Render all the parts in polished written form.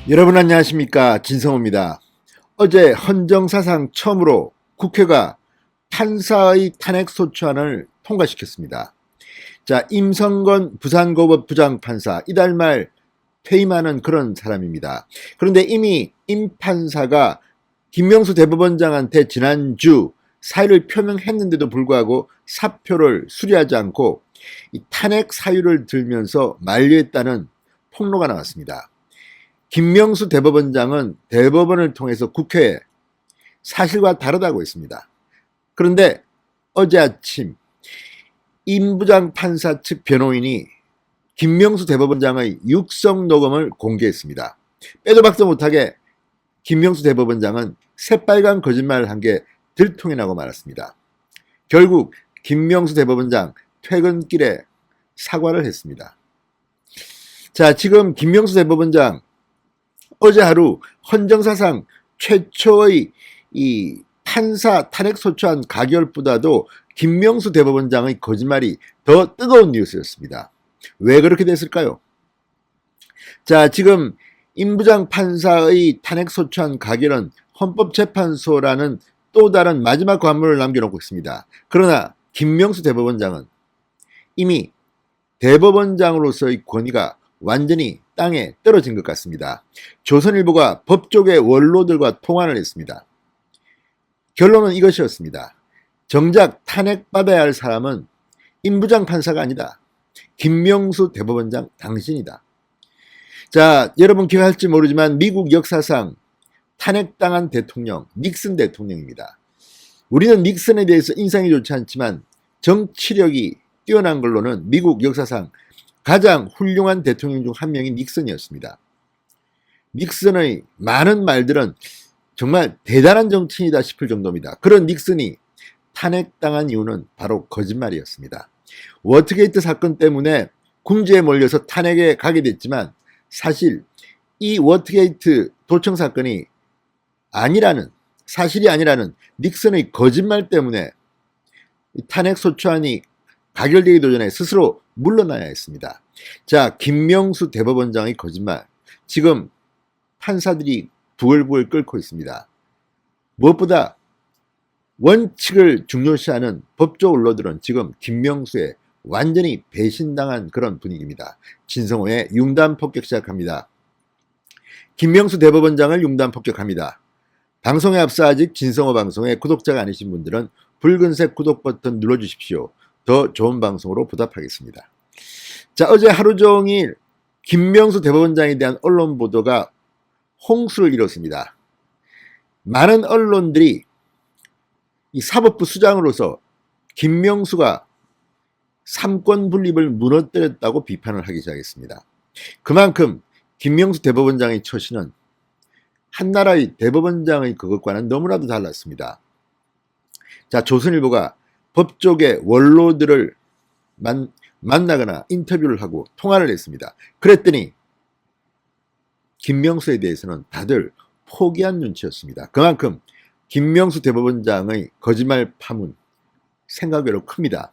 여러분 안녕하십니까, 진성호입니다. 어제 헌정사상 처음으로 국회가 판사의 탄핵소추안을 통과시켰습니다. 자, 임성건 부산고법 부장판사 이달 말 퇴임하는 그런 사람입니다. 그런데 이미 임 판사가 김명수 대법원장한테 지난주 사의를 표명했는데도 불구하고 사표를 수리하지 않고 이 탄핵 사유를 들면서 만류했다는 폭로가 나왔습니다. 김명수 대법원장은 대법원을 통해서 국회에 사실과 다르다고 했습니다. 그런데 어제 아침 임 부장판사 측 변호인이 김명수 대법원장의 육성 녹음을 공개했습니다. 빼도 박도 못하게 김명수 대법원장은 새빨간 거짓말을 한 게 들통이 나고 말았습니다. 결국 김명수 대법원장 퇴근길에 사과를 했습니다. 자, 지금 김명수 대법원장 어제 하루 헌정사상 최초의 이 판사 탄핵소추안 가결보다도 김명수 대법원장의 거짓말이 더 뜨거운 뉴스였습니다. 왜 그렇게 됐을까요? 자, 지금 임 부장 판사의 탄핵소추안 가결은 헌법재판소라는 또 다른 마지막 관문을 남겨놓고 있습니다. 그러나 김명수 대법원장은 이미 대법원장으로서의 권위가 완전히 땅에 떨어진 것 같습니다. 조선일보가 법조계 원로들과 통화를 했습니다. 결론은 이것이었습니다. 정작 탄핵받아야 할 사람은 임 부장 판사가 아니다. 김명수 대법원장 당신이다. 자, 여러분 기억할지 모르지만 미국 역사상 탄핵당한 대통령 닉슨 대통령입니다. 우리는 닉슨에 대해서 인상이 좋지 않지만 정치력이 뛰어난 걸로는 미국 역사상 가장 훌륭한 대통령 중 한 명이 닉슨이었습니다. 닉슨의 많은 말들은 정말 대단한 정치인이다 싶을 정도입니다. 그런 닉슨이 탄핵당한 이유는 바로 거짓말이었습니다. 워터게이트 사건 때문에 궁지에 몰려서 탄핵에 가게 됐지만 사실 이 워터게이트 도청 사건이 사실이 아니라는 닉슨의 거짓말 때문에 탄핵소추안이 가결되기도 전에 스스로 물러나야 했습니다. 자, 김명수 대법원장의 거짓말. 지금 판사들이 부글부글 끓고 있습니다. 무엇보다 원칙을 중요시하는 법조 언론들은 지금 김명수에 완전히 배신당한 그런 분위기입니다. 진성호의 융단 폭격 시작합니다. 김명수 대법원장을 융단 폭격합니다. 방송에 앞서 아직 진성호 방송의 구독자가 아니신 분들은 붉은색 구독 버튼 눌러주십시오. 더 좋은 방송으로 보답하겠습니다. 자, 어제 하루 종일 김명수 대법원장에 대한 언론 보도가 홍수를 이뤘습니다. 많은 언론들이 이 사법부 수장으로서 김명수가 삼권 분립을 무너뜨렸다고 비판을 하기 시작했습니다. 그만큼 김명수 대법원장의 처신은 한나라의 대법원장의 그것과는 너무나도 달랐습니다. 자, 조선일보가 법조계 원로들을 만나거나 인터뷰를 하고 통화를 했습니다. 그랬더니 김명수에 대해서는 다들 포기한 눈치였습니다. 그만큼 김명수 대법원장의 거짓말 파문 생각외로 큽니다.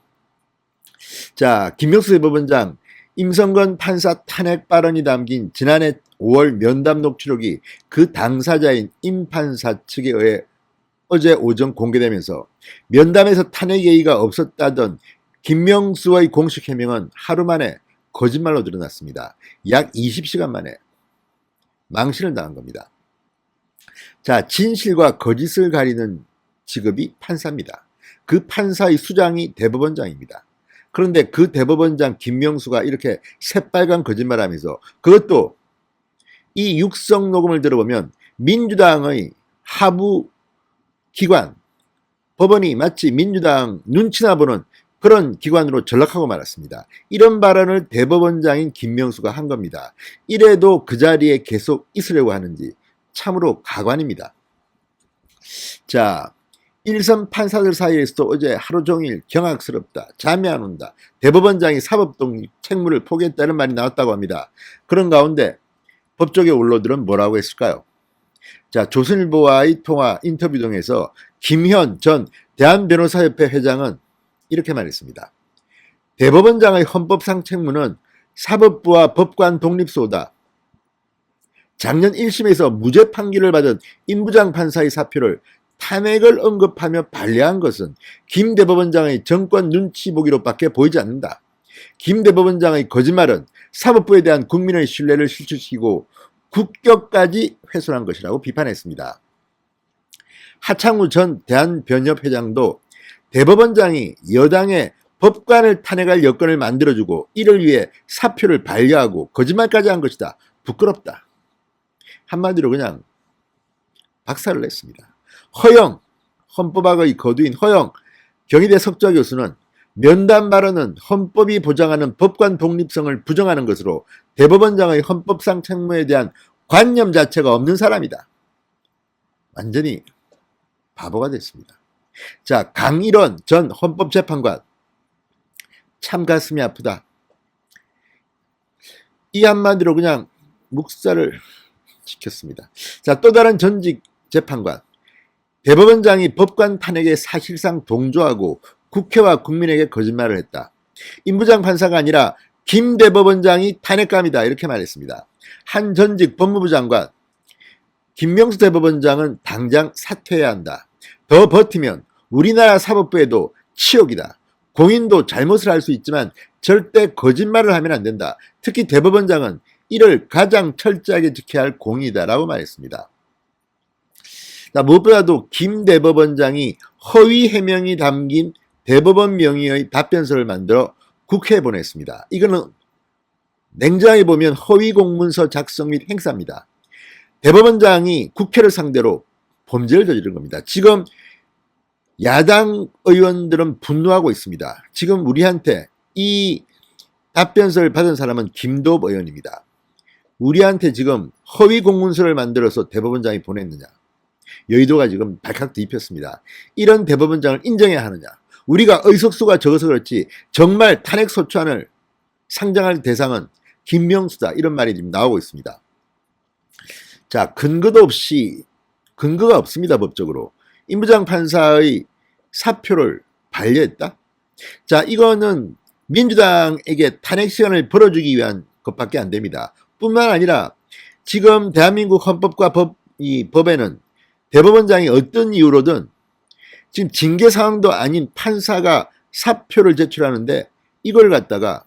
자, 김명수 대법원장 임성건 판사 탄핵 발언이 담긴 지난해 5월 면담 녹취록이 그 당사자인 임 판사 측에 의해 어제 오전 공개되면서 면담에서 탄핵 예의가 없었다던 김명수의 공식 해명은 하루 만에 거짓말로 드러났습니다. 약 20시간 만에 망신을 당한 겁니다. 자, 진실과 거짓을 가리는 직업이 판사입니다. 그 판사의 수장이 대법원장입니다. 그런데 그 대법원장 김명수가 이렇게 새빨간 거짓말하면서 그것도 이 육성 녹음을 들어보면 민주당의 하부 기관, 법원이 마치 민주당 눈치나 보는 그런 기관으로 전락하고 말았습니다. 이런 발언을 대법원장인 김명수가 한 겁니다. 이래도 그 자리에 계속 있으려고 하는지 참으로 가관입니다. 자, 일선 판사들 사이에서도 어제 하루 종일 경악스럽다, 잠이 안 온다, 대법원장이 사법독립 책무를 포기했다는 말이 나왔다고 합니다. 그런 가운데 법조계 원로들은 뭐라고 했을까요? 자, 조선일보와의 통화 인터뷰 등에서 김현 전 대한변호사협회 회장은 이렇게 말했습니다. 대법원장의 헌법상 책무는 사법부와 법관 독립소다. 작년 1심에서 무죄 판결을 받은 임부장 판사의 사표를 탄핵을 언급하며 반려한 것은 김 대법원장의 정권 눈치 보기로밖에 보이지 않는다. 김 대법원장의 거짓말은 사법부에 대한 국민의 신뢰를 실추시키고 국격까지 훼손한 것이라고 비판했습니다. 하창우 전 대한변협회장도 대법원장이 여당의 법관을 탄핵할 여건을 만들어주고 이를 위해 사표를 반려하고 거짓말까지 한 것이다. 부끄럽다. 한마디로 그냥 박살을 냈습니다. 허영, 헌법학의 거두인 허영 경희대 석좌 교수는 면담 발언은 헌법이 보장하는 법관 독립성을 부정하는 것으로 대법원장의 헌법상 책무에 대한 관념 자체가 없는 사람이다. 완전히 바보가 됐습니다. 자, 강일원 전 헌법재판관 참 가슴이 아프다. 이 한마디로 그냥 묵살을 시켰습니다. 자, 또 다른 전직 재판관 대법원장이 법관 탄핵에 사실상 동조하고 국회와 국민에게 거짓말을 했다. 임부장 판사가 아니라 김 대법원장이 탄핵감이다 이렇게 말했습니다. 한 전직 법무부 장관 김명수 대법원장은 당장 사퇴해야 한다. 더 버티면 우리나라 사법부에도 치욕이다. 공인도 잘못을 할 수 있지만 절대 거짓말을 하면 안 된다. 특히 대법원장은 이를 가장 철저하게 지켜야 할 공의다라고 말했습니다. 자, 무엇보다도 김 대법원장이 허위 해명이 담긴 대법원 명의의 답변서를 만들어 국회에 보냈습니다. 이거는 냉정하게 보면 허위 공문서 작성 및 행사입니다. 대법원장이 국회를 상대로 범죄를 저지른 겁니다. 지금 야당 의원들은 분노하고 있습니다. 지금 우리한테 이 답변서를 받은 사람은 김도읍 의원입니다. 우리한테 지금 허위 공문서를 만들어서 대법원장이 보냈느냐. 여의도가 지금 발칵 뒤집혔습니다. 이런 대법원장을 인정해야 하느냐. 우리가 의석수가 적어서 그렇지 정말 탄핵소추안을 상정할 대상은 김명수다. 이런 말이 지금 나오고 있습니다. 자, 근거가 없습니다. 법적으로. 임부장 판사의 사표를 반려했다? 자, 이거는 민주당에게 탄핵 시간을 벌어주기 위한 것밖에 안 됩니다. 뿐만 아니라 지금 대한민국 헌법과 법에는 대법원장이 어떤 이유로든 지금 징계 상황도 아닌 판사가 사표를 제출하는데 이걸 갖다가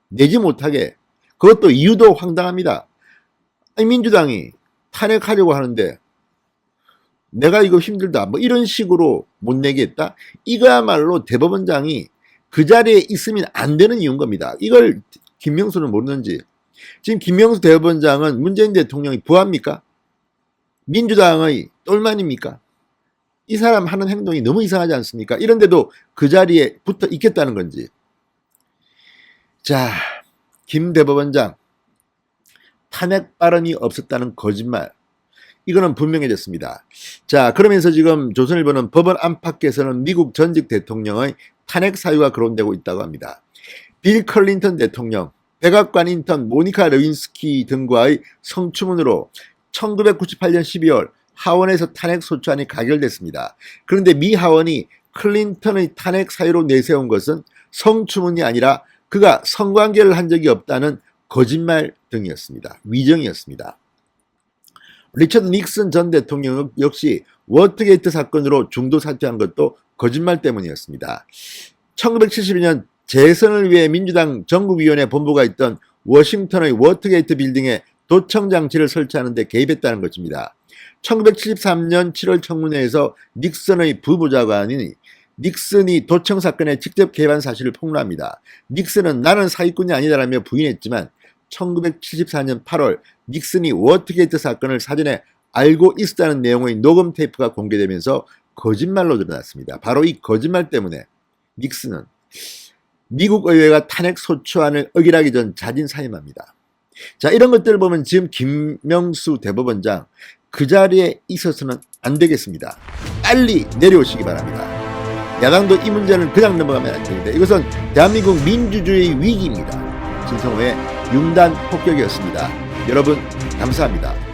내지 못하게 그것도 이유도 황당합니다. 아니, 민주당이 탄핵하려고 하는데 내가 이거 힘들다 뭐 이런 식으로 못 내겠다. 이거야말로 대법원장이 그 자리에 있으면 안 되는 이유인 겁니다. 이걸 김명수는 모르는지. 지금 김명수 대법원장은 문재인 대통령이 부하입니까? 민주당의 똘만입니까? 이 사람 하는 행동이 너무 이상하지 않습니까? 이런데도 그 자리에 붙어 있겠다는 건지. 자, 김 대법원장 탄핵 발언이 없었다는 거짓말. 이거는 분명해졌습니다. 자, 그러면서 지금 조선일보는 법원 안팎에서는 미국 전직 대통령의 탄핵 사유가 거론되고 있다고 합니다. 빌 클린턴 대통령, 백악관 인턴 모니카 레윈스키 등과의 성추문으로 1998년 12월 하원에서 탄핵 소추안이 가결됐습니다. 그런데 미 하원이 클린턴의 탄핵 사유로 내세운 것은 성추문이 아니라 그가 성관계를 한 적이 없다는 거짓말 등이었습니다. 위정이었습니다. 리처드 닉슨 전 대통령 역시 워터게이트 사건으로 중도 사퇴한 것도 거짓말 때문이었습니다. 1972년 재선을 위해 민주당 전국위원회 본부가 있던 워싱턴의 워터게이트 빌딩에 도청 장치를 설치하는 데 개입했다는 것입니다. 1973년 7월 청문회에서 닉슨의 부부장관이 닉슨이 도청 사건에 직접 개입한 사실을 폭로합니다. 닉슨은 나는 사기꾼이 아니다라며 부인했지만 1974년 8월 닉슨이 워터게이트 사건을 사전에 알고 있었다는 내용의 녹음 테이프가 공개되면서 거짓말로 드러났습니다. 바로 이 거짓말 때문에 닉슨은 미국 의회가 탄핵 소추안을 의결하기 전 자진 사임합니다. 자, 이런 것들을 보면 지금 김명수 대법원장 그 자리에 있어서는 안 되겠습니다. 빨리 내려오시기 바랍니다. 야당도 이 문제는 그냥 넘어가면 안 됩니다. 이것은 대한민국 민주주의 위기입니다. 진성호의 융단 폭격이었습니다. 여러분 감사합니다.